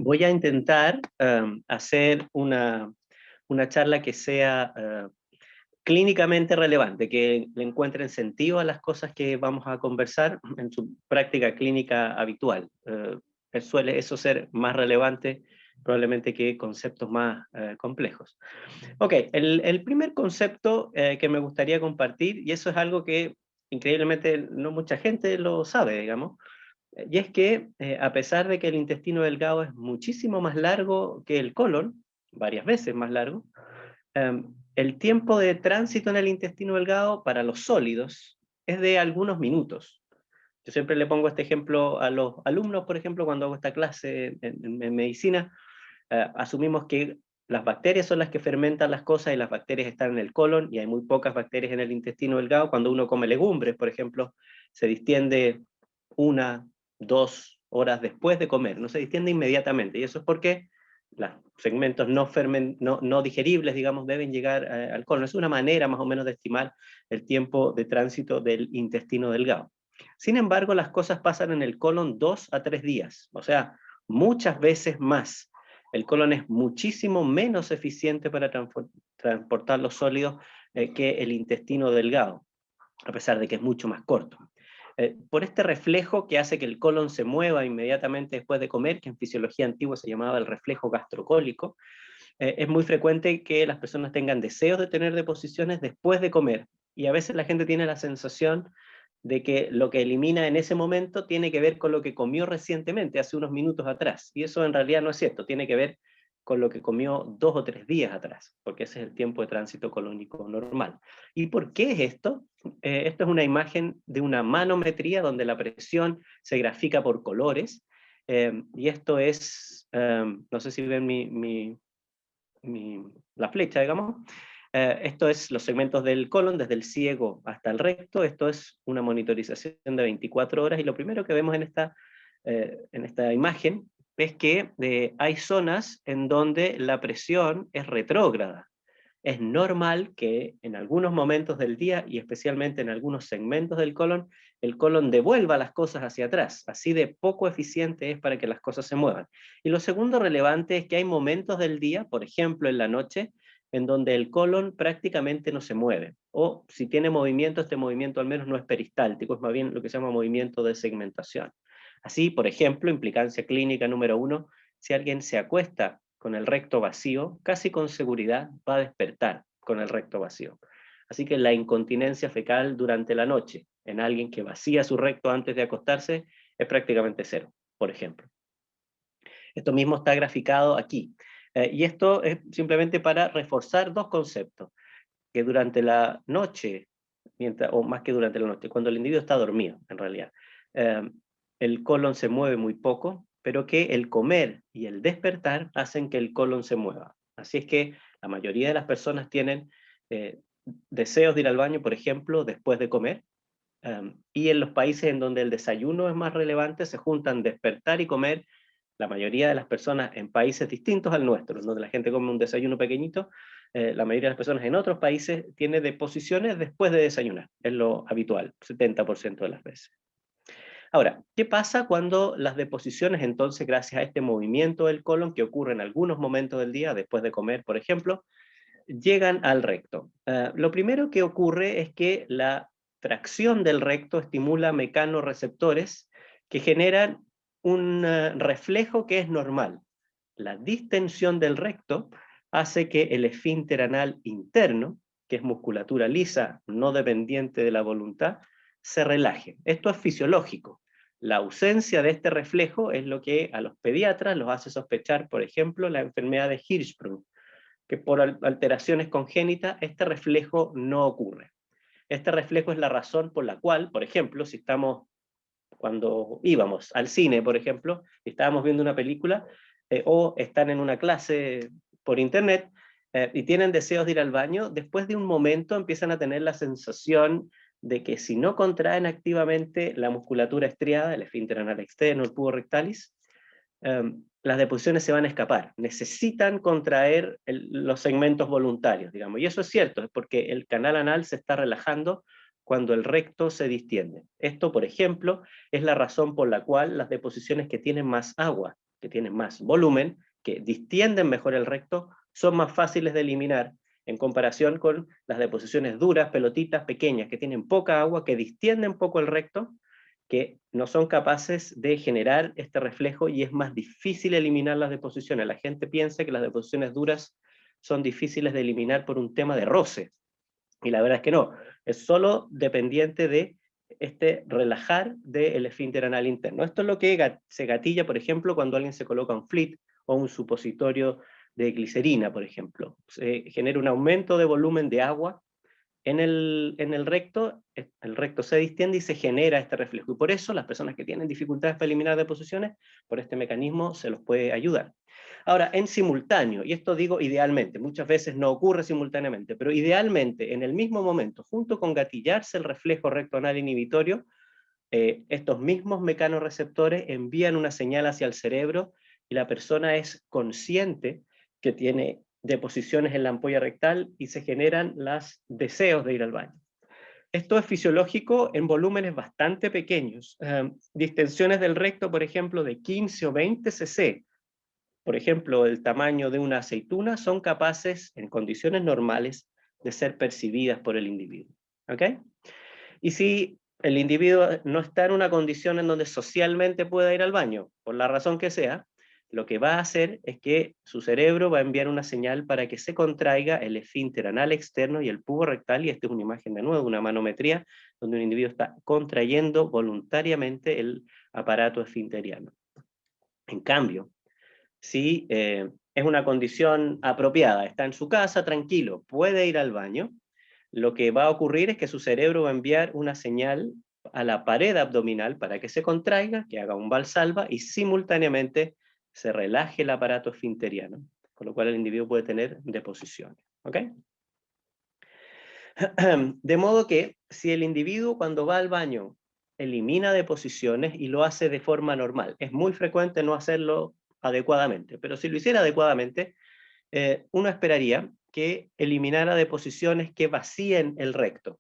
voy a intentar hacer una charla que sea clínicamente relevante, que le encuentren sentido a las cosas que vamos a conversar en su práctica clínica habitual. Suele eso ser más relevante probablemente que conceptos más complejos. Ok, el primer concepto que me gustaría compartir, y eso es algo que increíblemente no mucha gente lo sabe, digamos, y es que a pesar de que el intestino delgado es muchísimo más largo que el colon, varias veces más largo, el tiempo de tránsito en el intestino delgado para los sólidos es de algunos minutos. Yo siempre le pongo este ejemplo a los alumnos, por ejemplo, cuando hago esta clase en medicina, asumimos que las bacterias son las que fermentan las cosas y las bacterias están en el colon y hay muy pocas bacterias en el intestino delgado. Cuando uno come legumbres, por ejemplo, se distiende 1, 2 horas después de comer, no se distiende inmediatamente, y eso es porque los segmentos no digeribles, digamos, deben llegar al colon. Es una manera más o menos de estimar el tiempo de tránsito del intestino delgado. Sin embargo, las cosas pasan en el colon 2 a 3 días, o sea, muchas veces más. El colon es muchísimo menos eficiente para transportar los sólidos que el intestino delgado, a pesar de que es mucho más corto. Por este reflejo que hace que el colon se mueva inmediatamente después de comer, que en fisiología antigua se llamaba el reflejo gastrocólico, es muy frecuente que las personas tengan deseos de tener deposiciones después de comer, y a veces la gente tiene la sensación de que lo que elimina en ese momento tiene que ver con lo que comió recientemente, hace unos minutos atrás, y eso en realidad no es cierto, tiene que ver con lo que comió 2 o 3 días atrás, porque ese es el tiempo de tránsito colónico normal. ¿Y por qué es esto? Esto es una imagen de una manometría donde la presión se grafica por colores, y esto es, no sé si ven la flecha, digamos. Esto es los segmentos del colon, desde el ciego hasta el recto. Esto es una monitorización de 24 horas, y lo primero que vemos en esta imagen es que hay zonas en donde la presión es retrógrada. Es normal que en algunos momentos del día, y especialmente en algunos segmentos del colon, el colon devuelva las cosas hacia atrás. Así de poco eficiente es para que las cosas se muevan. Y lo segundo relevante es que hay momentos del día, por ejemplo en la noche, en donde el colon prácticamente no se mueve. O si tiene movimiento, este movimiento al menos no es peristáltico, es más bien lo que se llama movimiento de segmentación. Así, por ejemplo, implicancia clínica número 1, si alguien se acuesta con el recto vacío, casi con seguridad va a despertar con el recto vacío. Así que la incontinencia fecal durante la noche en alguien que vacía su recto antes de acostarse es prácticamente cero, por ejemplo. Esto mismo está graficado aquí. Y esto es simplemente para reforzar dos conceptos, que durante la noche, o más que durante la noche, cuando el individuo está dormido, en realidad, eh, el colon se mueve muy poco, pero que el comer y el despertar hacen que el colon se mueva. Así es que la mayoría de las personas tienen deseos de ir al baño, por ejemplo, después de comer, y en los países en donde el desayuno es más relevante, se juntan despertar y comer. La mayoría de las personas en países distintos al nuestro, donde la gente come un desayuno pequeñito, la mayoría de las personas en otros países tiene deposiciones después de desayunar, es lo habitual, 70% de las veces. Ahora, ¿qué pasa cuando las deposiciones, entonces, gracias a este movimiento del colon, que ocurre en algunos momentos del día, después de comer, por ejemplo, llegan al recto? Lo primero que ocurre es que la tracción del recto estimula mecanorreceptores que generan un reflejo que es normal. La distensión del recto hace que el esfínter anal interno, que es musculatura lisa, no dependiente de la voluntad, se relaje. Esto es fisiológico. La ausencia de este reflejo es lo que a los pediatras los hace sospechar, por ejemplo, la enfermedad de Hirschsprung, que por alteraciones congénitas este reflejo no ocurre. Este reflejo es la razón por la cual, por ejemplo, si estamos, cuando íbamos al cine, por ejemplo, y estábamos viendo una película, o están en una clase por internet, y tienen deseos de ir al baño, después de un momento empiezan a tener la sensación de que si no contraen activamente la musculatura estriada, el esfínter anal externo, el pubo rectalis, las deposiciones se van a escapar. Necesitan contraer los segmentos voluntarios, digamos. Y eso es cierto, es porque el canal anal se está relajando cuando el recto se distiende. Esto, por ejemplo, es la razón por la cual las deposiciones que tienen más agua que tienen más volumen, que distienden mejor el recto, son más fáciles de eliminar en comparación con las deposiciones duras, pelotitas pequeñas, que tienen poca agua, que distienden poco el recto, que no son capaces de generar este reflejo y es más difícil eliminar las deposiciones. La gente piensa que las deposiciones duras son difíciles de eliminar por un tema de roce, y la verdad es que no, es solo dependiente de este relajar del esfínter anal interno. Esto es lo que se gatilla, por ejemplo, cuando alguien se coloca un FLIT o un supositorio de glicerina, por ejemplo. Se genera un aumento de volumen de agua en el recto se distiende y se genera este reflejo. Y por eso las personas que tienen dificultades para eliminar deposiciones, por este mecanismo se los puede ayudar. Ahora, en simultáneo, y esto digo idealmente, muchas veces no ocurre simultáneamente, pero idealmente, en el mismo momento, junto con gatillarse el reflejo recto anal inhibitorio, estos mismos mecanorreceptores envían una señal hacia el cerebro y la persona es consciente que tiene deposiciones en la ampolla rectal y se generan los deseos de ir al baño. Esto es fisiológico en volúmenes bastante pequeños. Distensiones del recto, por ejemplo, de 15 o 20 cc, por ejemplo, el tamaño de una aceituna, son capaces, en condiciones normales, de ser percibidas por el individuo. ¿Ok? Y si el individuo no está en una condición en donde socialmente pueda ir al baño, por la razón que sea, lo que va a hacer es que su cerebro va a enviar una señal para que se contraiga el esfínter anal externo y el pubo rectal, y esta es una imagen de nuevo, una manometría, donde un individuo está contrayendo voluntariamente el aparato esfinteriano. En cambio, si es una condición apropiada, está en su casa, tranquilo, puede ir al baño, lo que va a ocurrir es que su cerebro va a enviar una señal a la pared abdominal para que se contraiga, que haga un valsalva y simultáneamente se relaje el aparato esfinteriano, con lo cual el individuo puede tener deposiciones. ¿Ok? De modo que si el individuo cuando va al baño elimina deposiciones y lo hace de forma normal, es muy frecuente no hacerlo adecuadamente, pero si lo hiciera adecuadamente, uno esperaría que eliminara deposiciones que vacíen el recto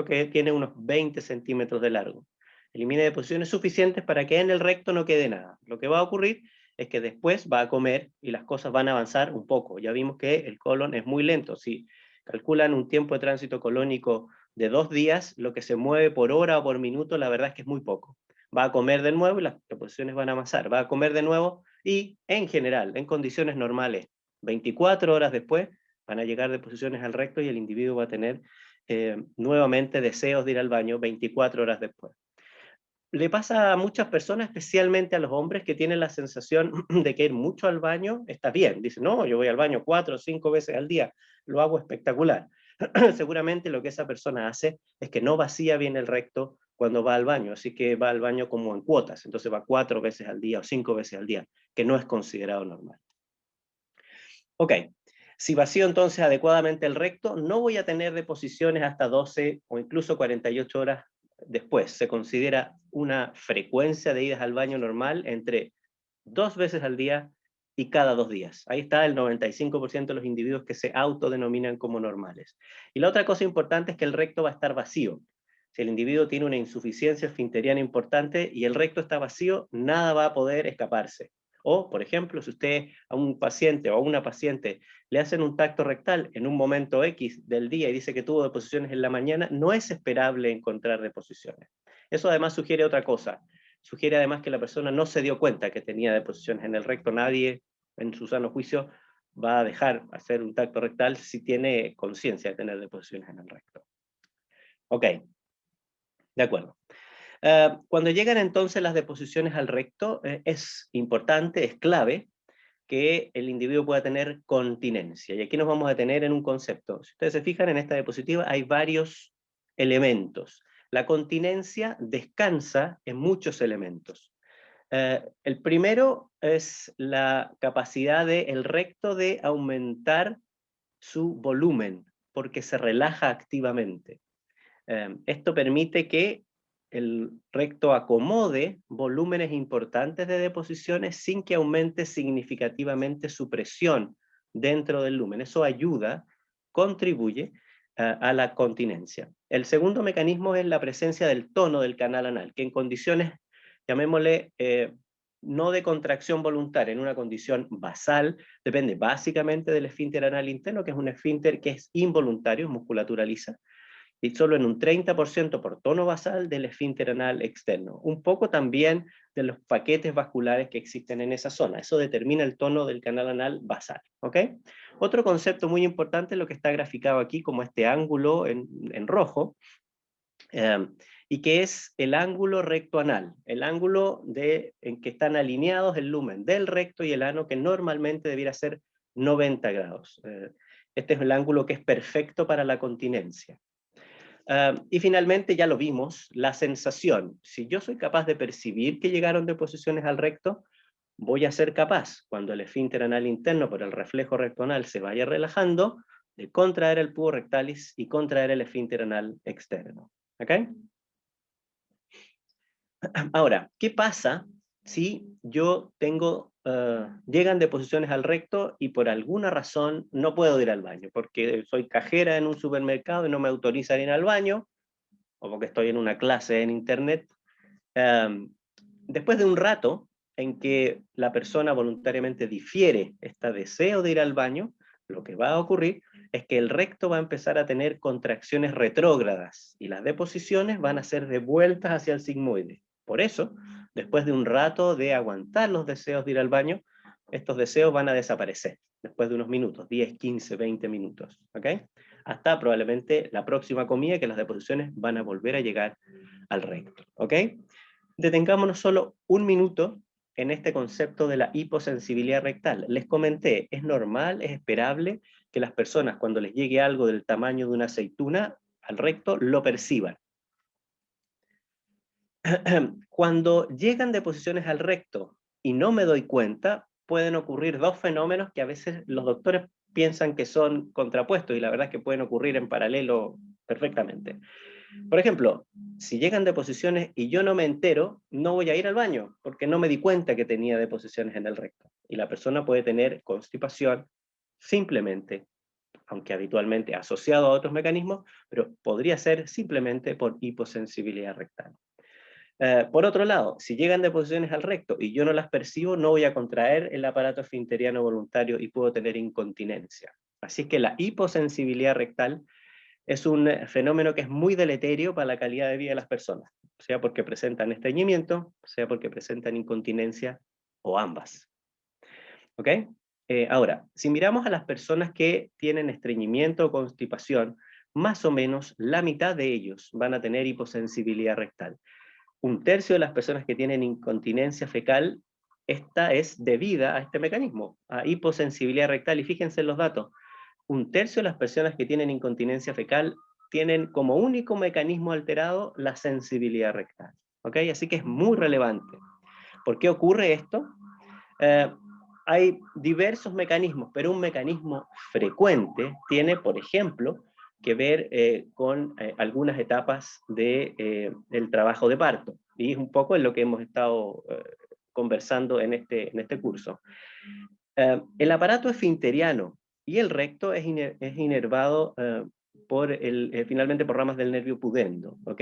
que tiene unos 20 centímetros de largo. Elimine deposiciones suficientes para que en el recto no quede nada. Lo que va a ocurrir es que después va a comer y las cosas van a avanzar un poco. Ya vimos que el colon es muy lento. Si calculan un tiempo de tránsito colónico de 2 días, lo que se mueve por hora o por minuto, la verdad es que es muy poco. Va a comer de nuevo y las deposiciones van a avanzar. Va a comer de nuevo y, en general, en condiciones normales, 24 horas después van a llegar deposiciones al recto y el individuo va a tener nuevamente deseos de ir al baño 24 horas después. Le pasa a muchas personas, especialmente a los hombres, que tienen la sensación de que ir mucho al baño está bien. Dicen, no, yo voy al baño 4 o 5 veces al día, lo hago espectacular. Seguramente lo que esa persona hace es que no vacía bien el recto cuando va al baño, así que va al baño como en cuotas, entonces va 4 veces al día o 5 veces al día, que no es considerado normal. Ok, si vacío entonces adecuadamente el recto, no voy a tener deposiciones hasta 12 o incluso 48 horas después. Se considera una frecuencia de idas al baño normal entre 2 veces al día y cada 2 días. Ahí está el 95% de los individuos que se autodenominan como normales. Y la otra cosa importante es que el recto va a estar vacío. Si el individuo tiene una insuficiencia esfinteriana importante y el recto está vacío, nada va a poder escaparse. O, por ejemplo, si usted a un paciente o a una paciente le hacen un tacto rectal en un momento X del día y dice que tuvo deposiciones en la mañana, no es esperable encontrar deposiciones. Eso además sugiere otra cosa. Sugiere además que la persona no se dio cuenta que tenía deposiciones en el recto. Nadie, en su sano juicio, va a dejar hacer un tacto rectal si tiene conciencia de tener deposiciones en el recto. Ok, de acuerdo. Cuando llegan entonces las deposiciones al recto, es importante, es clave, que el individuo pueda tener continencia. Y aquí nos vamos a detener en un concepto. Si ustedes se fijan en esta diapositiva, hay varios elementos. La continencia descansa en muchos elementos. El primero es la capacidad del recto de aumentar su volumen, porque se relaja activamente. Esto permite que el recto acomode volúmenes importantes de deposiciones sin que aumente significativamente su presión dentro del lumen. Eso ayuda, contribuye a la continencia. El segundo mecanismo es la presencia del tono del canal anal, que en condiciones, llamémosle, no de contracción voluntaria, en una condición basal, depende básicamente del esfínter anal interno, que es un esfínter que es involuntario, musculatura lisa, y solo en un 30% por tono basal del esfínter anal externo. Un poco también de los paquetes vasculares que existen en esa zona. Eso determina el tono del canal anal basal. ¿Ok? Otro concepto muy importante es lo que está graficado aquí como este ángulo en rojo, y que es el ángulo recto anal, el ángulo en que están alineados el lumen del recto y el ano, que normalmente debiera ser 90 grados. Este es el ángulo que es perfecto para la continencia. Y finalmente, ya lo vimos, la sensación. Si yo soy capaz de percibir que llegaron deposiciones al recto, voy a ser capaz, cuando el esfínter anal interno por el reflejo recto anal se vaya relajando, de contraer el pubis rectalis y contraer el esfínter anal externo. ¿Ok? Ahora, ¿qué pasa si yo llegan deposiciones al recto y por alguna razón no puedo ir al baño? Porque soy cajera en un supermercado y no me autorizan ir al baño, o porque estoy en una clase en internet. Después de un rato en que la persona voluntariamente difiere este deseo de ir al baño, lo que va a ocurrir es que el recto va a empezar a tener contracciones retrógradas y las deposiciones van a ser devueltas hacia el sigmoide. Por eso, después de un rato de aguantar los deseos de ir al baño, estos deseos van a desaparecer después de unos minutos, 10, 15, 20 minutos, ¿ok? Hasta probablemente la próxima comida, que las deposiciones van a volver a llegar al recto, ¿ok? Detengámonos solo un minuto en este concepto de la hiposensibilidad rectal. Les comenté, es normal, es esperable que las personas cuando les llegue algo del tamaño de una aceituna al recto lo perciban. Cuando llegan deposiciones al recto y no me doy cuenta, pueden ocurrir dos fenómenos que a veces los doctores piensan que son contrapuestos y la verdad es que pueden ocurrir en paralelo perfectamente. Por ejemplo, si llegan deposiciones y yo no me entero, no voy a ir al baño, porque no me di cuenta que tenía deposiciones en el recto. Y la persona puede tener constipación simplemente, aunque habitualmente asociado a otros mecanismos, pero podría ser simplemente por hiposensibilidad rectal. Por otro lado, si llegan deposiciones al recto y yo no las percibo, no voy a contraer el aparato esfinteriano voluntario y puedo tener incontinencia. Así que la hiposensibilidad rectal es un fenómeno que es muy deleterio para la calidad de vida de las personas, sea porque presentan estreñimiento, sea porque presentan incontinencia o ambas. ¿Ok? Ahora, si miramos a las personas que tienen estreñimiento o constipación, más o menos la mitad de ellos van a tener hiposensibilidad rectal. Un tercio de las personas que tienen incontinencia fecal, esta es debida a este mecanismo, a hiposensibilidad rectal, y fíjense en los datos. Un tercio de las personas que tienen incontinencia fecal tienen como único mecanismo alterado la sensibilidad rectal. ¿Ok? Así que es muy relevante. ¿Por qué ocurre esto? Hay diversos mecanismos, pero un mecanismo frecuente tiene, por ejemplo, que ver con algunas etapas del trabajo de parto. Y es un poco en lo que hemos estado conversando en este curso. El aparato esfinteriano y el recto es inervado finalmente por ramas del nervio pudendo, ¿ok?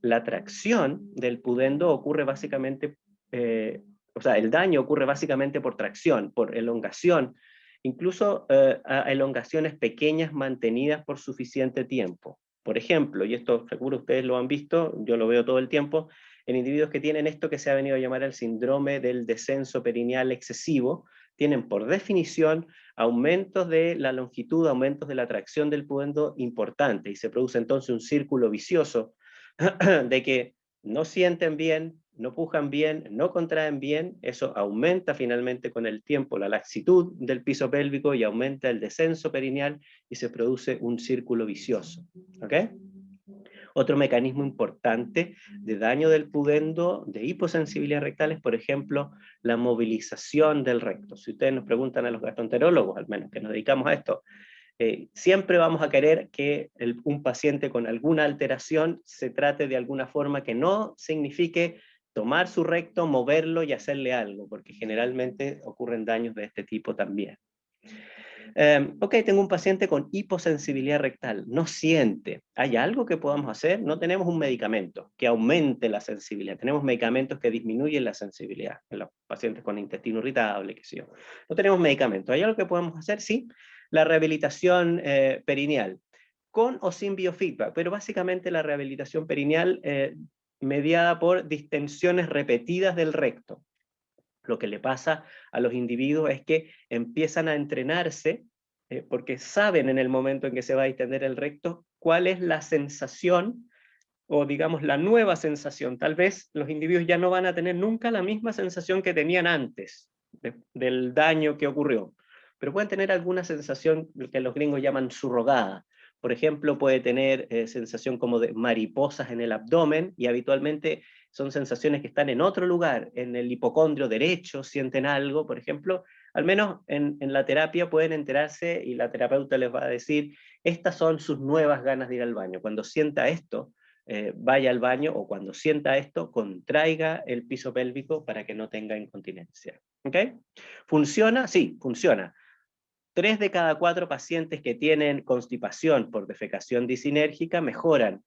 La tracción del pudendo ocurre básicamente, o sea, el daño ocurre básicamente por tracción, por elongación, incluso a elongaciones pequeñas mantenidas por suficiente tiempo. Por ejemplo, y esto seguro ustedes lo han visto, yo lo veo todo el tiempo, en individuos que tienen esto que se ha venido a llamar el síndrome del descenso perineal excesivo, tienen por definición aumentos de la longitud, aumentos de la tracción del pudendo importante, y se produce entonces un círculo vicioso de que no sienten bien, no pujan bien, no contraen bien, eso aumenta finalmente con el tiempo la laxitud del piso pélvico y aumenta el descenso perineal y se produce un círculo vicioso. ¿Ok? Otro mecanismo importante de daño del pudendo, de hiposensibilidad rectal, es, por ejemplo, la movilización del recto. Si ustedes nos preguntan a los gastroenterólogos, al menos que nos dedicamos a esto, siempre vamos a querer que un paciente con alguna alteración se trate de alguna forma que no signifique tomar su recto, moverlo y hacerle algo, porque generalmente ocurren daños de este tipo también. Ok, tengo un paciente con hiposensibilidad rectal, no siente. ¿Hay algo que podamos hacer? No tenemos un medicamento que aumente la sensibilidad. Tenemos medicamentos que disminuyen la sensibilidad en los pacientes con intestino irritable, qué sé yo. No tenemos medicamentos. ¿Hay algo que podemos hacer? Sí. La rehabilitación perineal, con o sin biofeedback, pero básicamente la rehabilitación perineal mediada por distensiones repetidas del recto. Lo que le pasa a los individuos es que empiezan a entrenarse porque saben en el momento en que se va a distender el recto cuál es la sensación o digamos la nueva sensación. Tal vez los individuos ya no van a tener nunca la misma sensación que tenían antes del daño que ocurrió, pero pueden tener alguna sensación que los gringos llaman subrogada. Por ejemplo, puede tener sensación como de mariposas en el abdomen, y habitualmente son sensaciones que están en otro lugar, en el hipocondrio derecho, sienten algo, por ejemplo. Al menos en la terapia pueden enterarse y la terapeuta les va a decir, estas son sus nuevas ganas de ir al baño. Cuando sienta esto, vaya al baño, o cuando sienta esto, contraiga el piso pélvico para que no tenga incontinencia. ¿Ok? ¿Funciona? Sí, funciona. 3 de cada 4 pacientes que tienen constipación por defecación disinérgica mejoran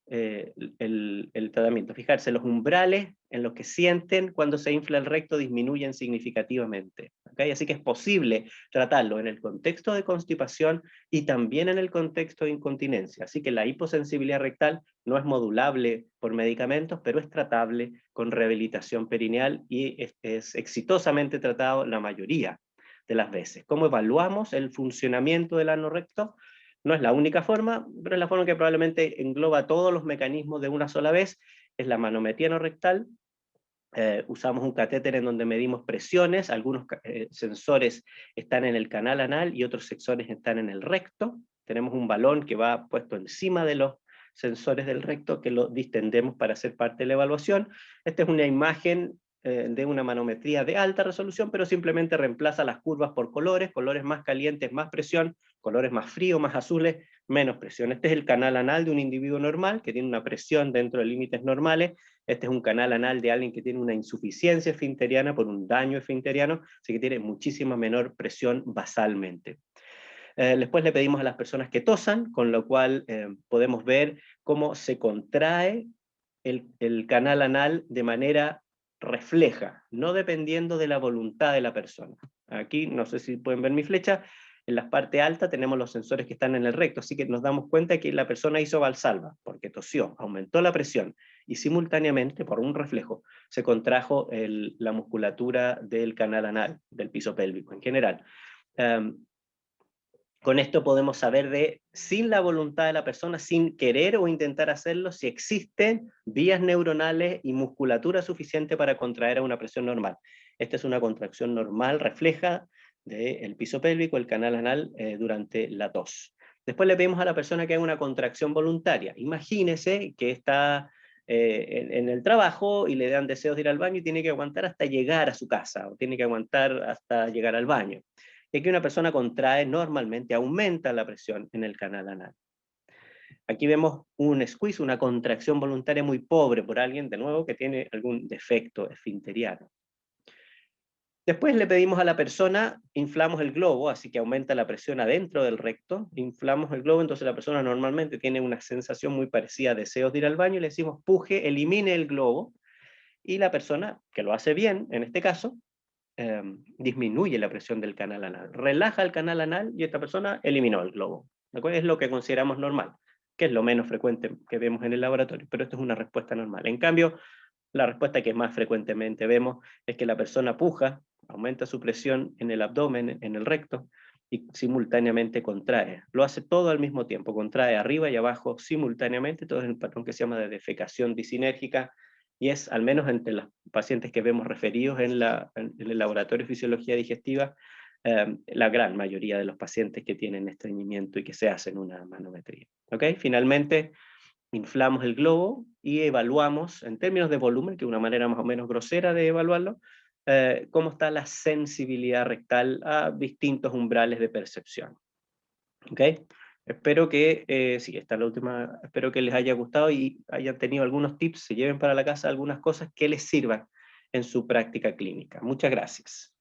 el tratamiento. Fijarse, los umbrales en los que sienten cuando se infla el recto disminuyen significativamente. ¿Okay? Así que es posible tratarlo en el contexto de constipación y también en el contexto de incontinencia. Así que la hiposensibilidad rectal no es modulable por medicamentos, pero es tratable con rehabilitación perineal y es exitosamente tratado la mayoría de las veces. ¿Cómo evaluamos el funcionamiento del ano recto? No es la única forma, pero es la forma que probablemente engloba todos los mecanismos de una sola vez. Es la manometría anorrectal. Usamos un catéter en donde medimos presiones. Algunos sensores están en el canal anal y otros sensores están en el recto. Tenemos un balón que va puesto encima de los sensores del recto que lo distendemos para hacer parte de la evaluación. Esta es una imagen de una manometría de alta resolución, pero simplemente reemplaza las curvas por colores, colores más calientes, más presión, colores más fríos, más azules, menos presión. Este es el canal anal de un individuo normal, que tiene una presión dentro de límites normales. Este es un canal anal de alguien que tiene una insuficiencia esfinteriana por un daño esfinteriano, así que tiene muchísima menor presión basalmente. Después le pedimos a las personas que tosan, con lo cual podemos ver cómo se contrae el canal anal de manera refleja, no dependiendo de la voluntad de la persona. Aquí, no sé si pueden ver mi flecha, en la parte alta tenemos los sensores que están en el recto, así que nos damos cuenta que la persona hizo valsalva, porque tosió, aumentó la presión, y simultáneamente, por un reflejo, se contrajo la musculatura del canal anal, del piso pélvico en general. Con esto podemos saber sin la voluntad de la persona, sin querer o intentar hacerlo, si existen vías neuronales y musculatura suficiente para contraer a una presión normal. Esta es una contracción normal, refleja del piso pélvico, el canal anal, durante la tos. Después le pedimos a la persona que haga una contracción voluntaria. Imagínese que está en el trabajo y le dan deseos de ir al baño y tiene que aguantar hasta llegar a su casa, o tiene que aguantar hasta llegar al baño. Y aquí una persona contrae, normalmente aumenta la presión en el canal anal. Aquí vemos un squeeze, una contracción voluntaria muy pobre por alguien, de nuevo, que tiene algún defecto esfinteriano. Después le pedimos a la persona, inflamos el globo, así que aumenta la presión adentro del recto, inflamos el globo, entonces la persona normalmente tiene una sensación muy parecida a deseos de ir al baño, y le decimos puje, elimine el globo, y la persona, que lo hace bien, en este caso, disminuye la presión del canal anal, relaja el canal anal y esta persona eliminó el globo. Es lo que consideramos normal, que es lo menos frecuente que vemos en el laboratorio, pero esto es una respuesta normal. En cambio, la respuesta que más frecuentemente vemos es que la persona puja, aumenta su presión en el abdomen, en el recto, y simultáneamente contrae. Lo hace todo al mismo tiempo, contrae arriba y abajo simultáneamente, todo es el patrón que se llama de defecación disinérgica, y es, al menos entre los pacientes que vemos referidos en el laboratorio de fisiología digestiva, la gran mayoría de los pacientes que tienen estreñimiento y que se hacen una manometría. ¿Okay? Finalmente, inflamos el globo y evaluamos, en términos de volumen, que es una manera más o menos grosera de evaluarlo, cómo está la sensibilidad rectal a distintos umbrales de percepción. ¿Okay? Espero que, sí, esta es la última, espero que les haya gustado y hayan tenido algunos tips, se lleven para la casa algunas cosas que les sirvan en su práctica clínica. Muchas gracias.